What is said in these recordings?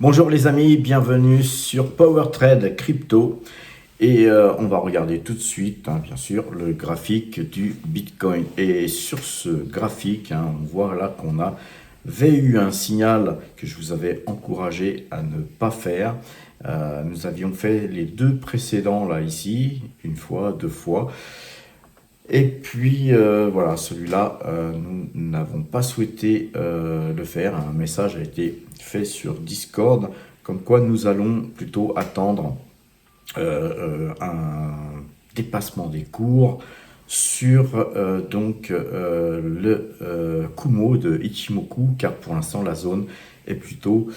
Bonjour les amis, bienvenue sur PowerTrade Crypto et on va regarder tout de suite, bien sûr, le graphique du Bitcoin. Et sur ce graphique, on voit là qu'on avait eu un signal que je vous avais encouragé à ne pas faire. Nous avions fait les deux précédents là ici, une fois, deux fois. Et puis voilà, celui-là, nous n'avons pas souhaité le faire. Un message a été fait sur Discord, comme quoi nous allons plutôt attendre un dépassement des cours sur le Kumo de Ichimoku, car pour l'instant la zone est plutôt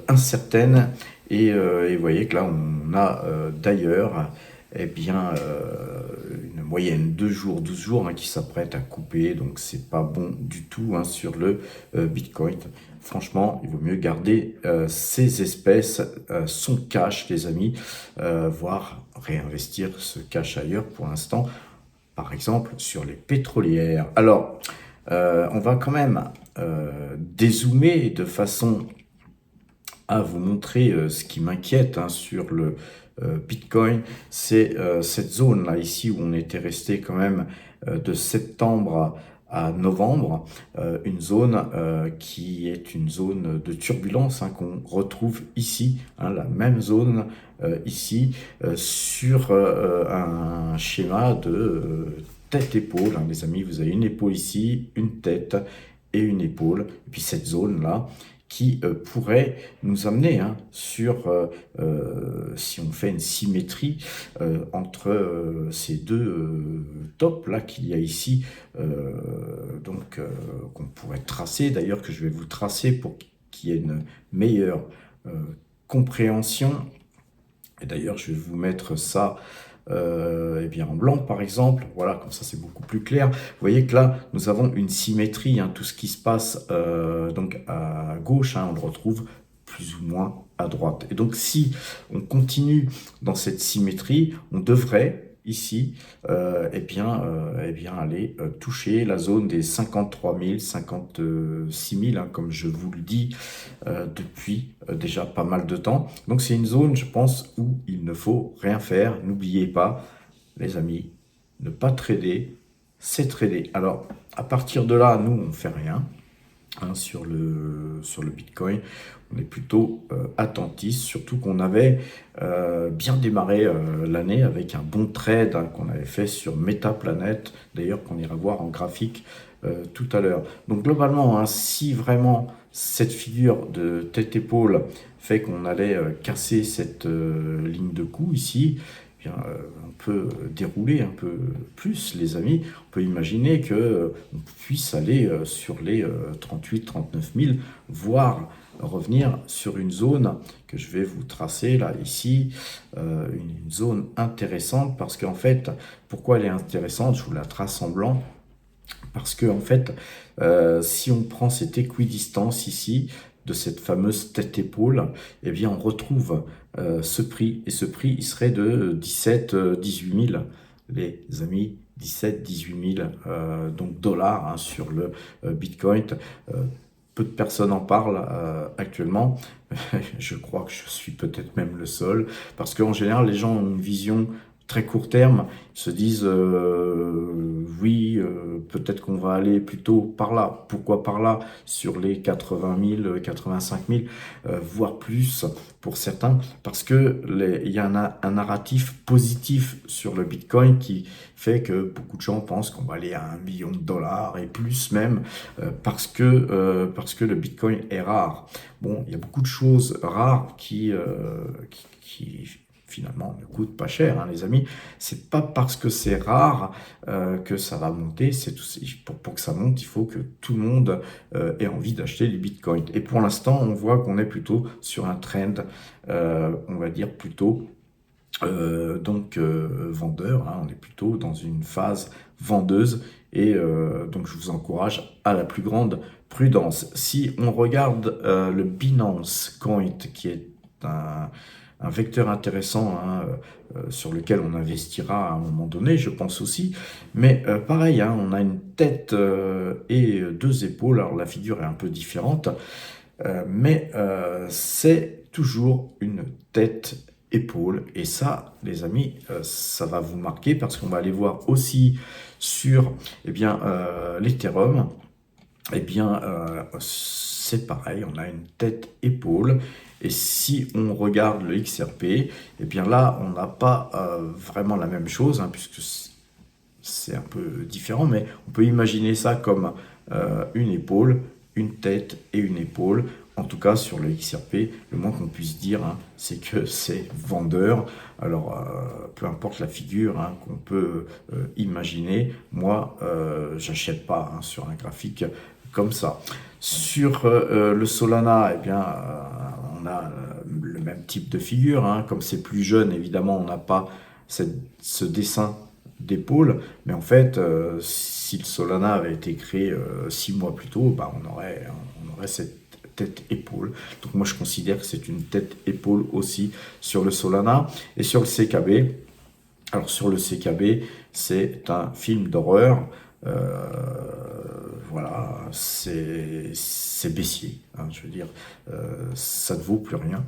incertaine. Et vous voyez que là on a d'ailleurs une moyenne 2 jours, 12 jours qui s'apprête à couper, donc c'est pas bon du tout sur le Bitcoin. Franchement, il vaut mieux garder ces espèces, son cash, les amis, voire réinvestir ce cash ailleurs pour l'instant, par exemple sur les pétrolières. Alors, on va quand même dézoomer de façon à vous montrer ce qui m'inquiète sur le Bitcoin. C'est cette zone là ici où on était resté quand même de septembre à novembre, une zone qui est une zone de turbulence qu'on retrouve ici, la même zone ici, sur un schéma de tête-épaule. Les amis, vous avez une épaule ici, une tête et une épaule, et puis cette zone là qui pourrait nous amener sur, si on fait une symétrie entre ces deux tops là qu'il y a ici, qu'on pourrait tracer, d'ailleurs que je vais vous tracer pour qu'il y ait une meilleure compréhension. Et d'ailleurs je vais vous mettre ça en blanc par exemple, voilà, comme ça c'est beaucoup plus clair. Vous voyez que là nous avons une symétrie, tout ce qui se passe donc à gauche, on le retrouve plus ou moins à droite. Et donc si on continue dans cette symétrie, on devrait ici aller toucher la zone des 53 000, 56 000, comme je vous le dis depuis déjà pas mal de temps. Donc c'est une zone, je pense, où il ne faut rien faire. N'oubliez pas, les amis, ne pas trader, c'est trader. Alors, à partir de là, nous, on ne fait rien sur le Bitcoin. On est plutôt attentifs, surtout qu'on avait bien démarré l'année avec un bon trade qu'on avait fait sur Metaplanet, d'ailleurs qu'on ira voir en graphique tout à l'heure. Donc globalement, si vraiment cette figure de tête-épaule fait qu'on allait casser cette ligne de coup ici, on peut dérouler un peu plus, les amis. On peut imaginer qu'on puisse aller sur les 38 39 000, voire revenir sur une zone que je vais vous tracer là, ici, une zone intéressante, parce qu'en fait, pourquoi elle est intéressante? Je vous la trace en blanc. Parce que en fait, si on prend cette équidistance ici, de cette fameuse tête-épaule, on retrouve ce prix. Et ce prix, il serait de 17-18 000, les amis, 17-18 000 donc dollars sur le Bitcoin. Peu de personnes en parlent actuellement. Je crois que je suis peut-être même le seul, parce qu'en général, les gens ont une vision très court terme, se disent oui, peut-être qu'on va aller plutôt par là. Pourquoi par là? Sur les 80 000, 85 000, voire plus pour certains, parce que il y a un narratif positif sur le Bitcoin qui fait que beaucoup de gens pensent qu'on va aller à 1 million de dollars et plus même, parce que le Bitcoin est rare. Bon, il y a beaucoup de choses rares qui finalement ne coûte pas cher, les amis. C'est pas parce que c'est rare que ça va monter. C'est pour que ça monte, il faut que tout le monde ait envie d'acheter du Bitcoin. Et pour l'instant, on voit qu'on est plutôt sur un trend, on va dire plutôt vendeur. On est plutôt dans une phase vendeuse. Et donc, je vous encourage à la plus grande prudence. Si on regarde le Binance Coin, qui est un vecteur intéressant sur lequel on investira à un moment donné, je pense aussi. Mais pareil, on a une tête et deux épaules. Alors la figure est un peu différente. mais c'est toujours une tête épaule. Et ça, les amis, ça va vous marquer parce qu'on va aller voir aussi sur l'Ethereum. Eh bien, c'est pareil, on a une tête épaule. Et si on regarde le XRP, eh bien là, on n'a pas vraiment la même chose, hein, puisque c'est un peu différent, mais on peut imaginer ça comme une épaule, une tête et une épaule. En tout cas, sur le XRP, le moins qu'on puisse dire, hein, c'est que c'est vendeur. Alors, peu importe la figure hein, qu'on peut imaginer, moi, j'achète pas hein, sur un graphique comme ça. Sur le Solana, eh bien, on a le même type de figure. Hein. Comme c'est plus jeune, évidemment, on n'a pas ce dessin d'épaule. Mais en fait, si le Solana avait été créé 6 mois plus tôt, bah, on aurait cette tête-épaule. Donc moi, je considère que c'est une tête-épaule aussi sur le Solana. Et sur le CKB, alors sur le CKB, c'est un film d'horreur. Voilà, c'est baissier, hein, je veux dire, ça ne vaut plus rien.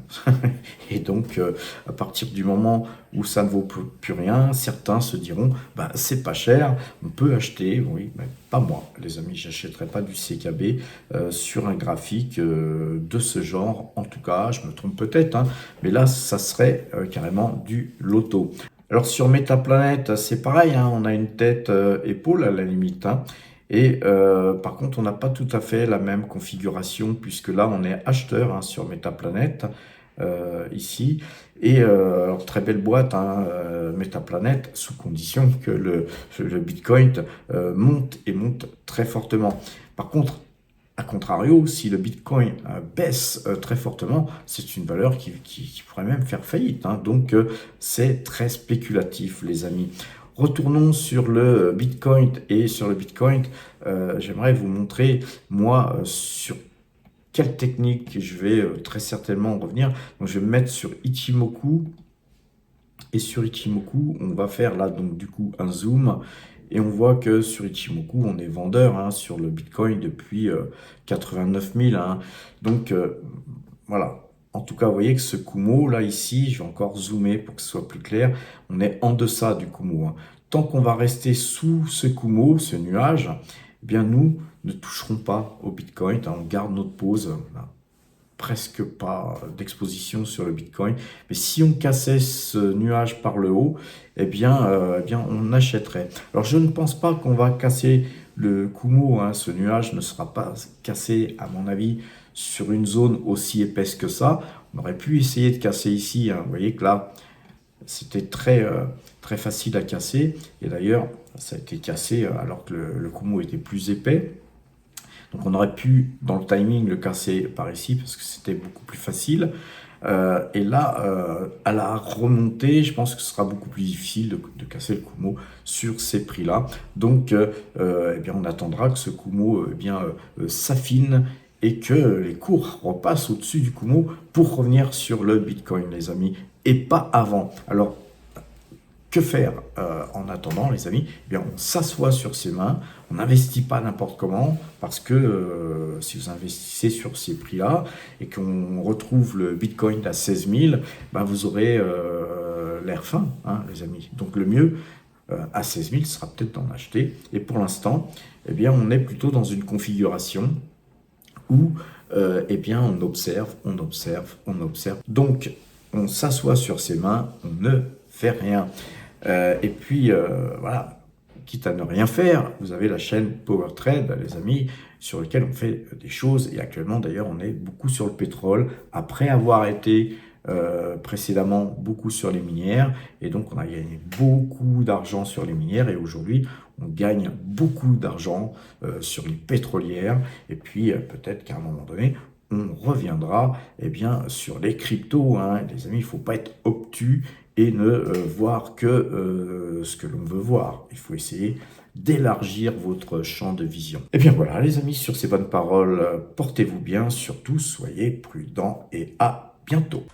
Et donc, à partir du moment où ça ne vaut plus rien, certains se diront, bah, c'est pas cher, on peut acheter, oui, mais pas moi, les amis, j'achèterai pas du CKB sur un graphique de ce genre, en tout cas, je me trompe peut-être, hein, mais là, ça serait carrément du loto. Alors sur Metaplanet, c'est pareil, hein, on a une tête épaule à la limite, hein, et par contre, on n'a pas tout à fait la même configuration, puisque là, on est acheteur hein, sur Metaplanet, ici. Et alors, très belle boîte, hein, Metaplanet, sous condition que le Bitcoin monte et monte très fortement. Par contre, a contrario, si le Bitcoin baisse très fortement, c'est une valeur qui pourrait même faire faillite. Hein. Donc, c'est très spéculatif, les amis. Retournons sur le Bitcoin et sur le Bitcoin, j'aimerais vous montrer, moi, sur quelle technique je vais très certainement revenir. Donc, je vais me mettre sur Ichimoku. Et sur Ichimoku, on va faire là, donc du coup, un zoom. Et on voit que sur Ichimoku, on est vendeur hein, sur le Bitcoin depuis 89 000. Hein. Donc, voilà. En tout cas, vous voyez que ce Kumo, là, ici, je vais encore zoomer pour que ce soit plus clair, on est en deçà du Kumo. Hein. Tant qu'on va rester sous ce Kumo, ce nuage, eh bien, nous ne toucherons pas au Bitcoin. Hein, on garde notre pause. Là. Presque pas d'exposition sur le Bitcoin. Mais si on cassait ce nuage par le haut, eh bien on achèterait. Alors, je ne pense pas qu'on va casser le Kumo. Hein. Ce nuage ne sera pas cassé, à mon avis, sur une zone aussi épaisse que ça. On aurait pu essayer de casser ici. Hein. Vous voyez que là, c'était très facile à casser. Et d'ailleurs, ça a été cassé alors que le Kumo était plus épais. Donc on aurait pu, dans le timing, le casser par ici, parce que c'était beaucoup plus facile. Et là, à la remontée, je pense que ce sera beaucoup plus difficile de casser le Kumo sur ces prix-là. Donc, eh bien, on attendra que ce Kumo s'affine et que les cours repassent au-dessus du Kumo pour revenir sur le Bitcoin, les amis, et pas avant. Alors, que faire en attendant, les amis? Eh bien, on s'assoit sur ses mains, on n'investit pas n'importe comment, parce que si vous investissez sur ces prix-là et qu'on retrouve le Bitcoin à 16 000, ben vous aurez l'air fin, hein, les amis. Donc le mieux, à 16 000, sera peut-être d'en acheter. Et pour l'instant, eh bien, on est plutôt dans une configuration où eh bien, on observe, on observe, on observe. Donc, on s'assoit sur ses mains, on ne fait rien. Et puis, voilà, quitte à ne rien faire, vous avez la chaîne PowerTrade, les amis, sur laquelle on fait des choses. Et actuellement, d'ailleurs, on est beaucoup sur le pétrole, après avoir été précédemment beaucoup sur les minières. Et donc, on a gagné beaucoup d'argent sur les minières. Et aujourd'hui, on gagne beaucoup d'argent sur les pétrolières. Et puis, peut-être qu'à un moment donné, on reviendra eh bien, sur les cryptos. Hein. Les amis, il ne faut pas être obtus et ne voir que ce que l'on veut voir. Il faut essayer d'élargir votre champ de vision. Et bien voilà, les amis, sur ces bonnes paroles, portez-vous bien, surtout soyez prudents et à bientôt.